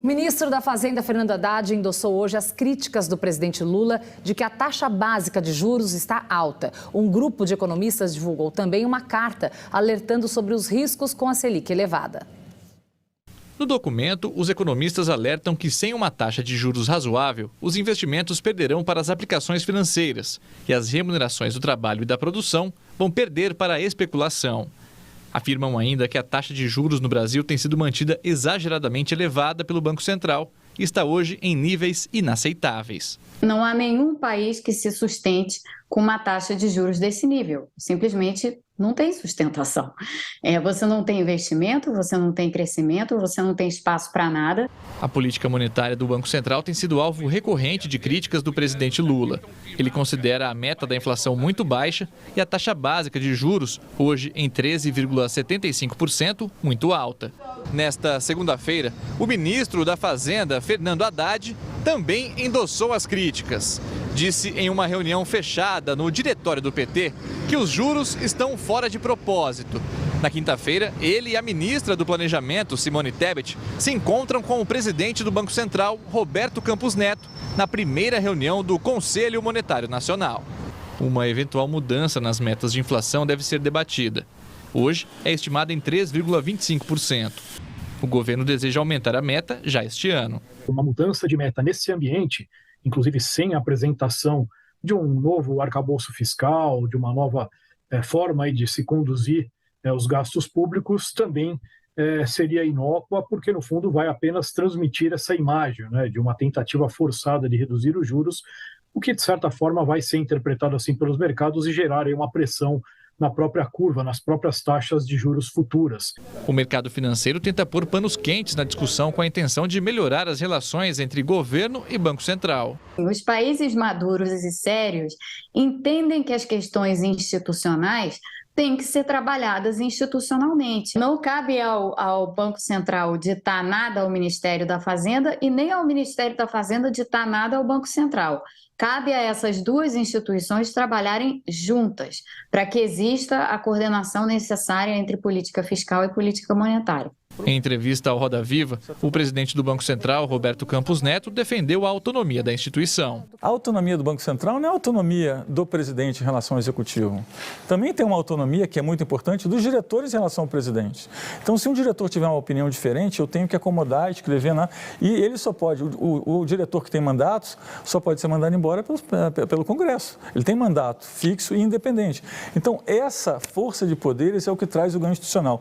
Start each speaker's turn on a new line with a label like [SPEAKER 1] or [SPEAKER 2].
[SPEAKER 1] O ministro da Fazenda, Fernando Haddad, endossou hoje as críticas do presidente Lula de que a taxa básica de juros está alta. Um grupo de economistas divulgou também uma carta alertando sobre os riscos com a Selic elevada.
[SPEAKER 2] No documento, os economistas alertam que sem uma taxa de juros razoável, os investimentos perderão para as aplicações financeiras e as remunerações do trabalho e da produção vão perder para a especulação. Afirmam ainda que a taxa de juros no Brasil tem sido mantida exageradamente elevada pelo Banco Central e está hoje em níveis inaceitáveis.
[SPEAKER 3] Não há nenhum país que se sustente com uma taxa de juros desse nível. Simplesmente não tem sustentação. Você não tem investimento, você não tem crescimento, você não tem espaço para nada.
[SPEAKER 2] A política monetária do Banco Central tem sido alvo recorrente de críticas do presidente Lula. Ele considera a meta da inflação muito baixa e a taxa básica de juros, hoje em 13,75%, muito alta. Nesta segunda-feira, o ministro da Fazenda, Fernando Haddad, também endossou as críticas. Disse em uma reunião fechada no diretório do PT que os juros estão fora de propósito. Na quinta-feira, ele e a ministra do Planejamento, Simone Tebet, se encontram com o presidente do Banco Central, Roberto Campos Neto, na primeira reunião do Conselho Monetário Nacional. Uma eventual mudança nas metas de inflação deve ser debatida. Hoje é estimada em 3,25%. O governo deseja aumentar a meta já este ano.
[SPEAKER 4] Uma mudança de meta nesse ambiente, inclusive sem a apresentação de um novo arcabouço fiscal, de uma nova forma de se conduzir os gastos públicos, também seria inócua, porque no fundo vai apenas transmitir essa imagem, de uma tentativa forçada de reduzir os juros, o que de certa forma vai ser interpretado assim pelos mercados e gerar aí uma pressão na própria curva, nas próprias taxas de juros futuras.
[SPEAKER 2] O mercado financeiro tenta pôr panos quentes na discussão com a intenção de melhorar as relações entre governo e Banco Central.
[SPEAKER 3] Os países maduros e sérios entendem que as questões institucionais têm que ser trabalhadas institucionalmente. Não cabe ao Banco Central ditar nada ao Ministério da Fazenda e nem ao Ministério da Fazenda ditar nada ao Banco Central. Cabe a essas duas instituições trabalharem juntas para que exista a coordenação necessária entre política fiscal e política monetária.
[SPEAKER 2] Em entrevista ao Roda Viva, o presidente do Banco Central, Roberto Campos Neto, defendeu a autonomia da instituição.
[SPEAKER 5] A autonomia do Banco Central não é a autonomia do presidente em relação ao executivo. Também tem uma autonomia que é muito importante dos diretores em relação ao presidente. Então, se um diretor tiver uma opinião diferente, eu tenho que acomodar, escrever e ele só pode, o diretor que tem mandatos, só pode ser mandado embora pelo Congresso. Ele tem mandato fixo e independente. Então, essa força de poderes é o que traz o ganho institucional.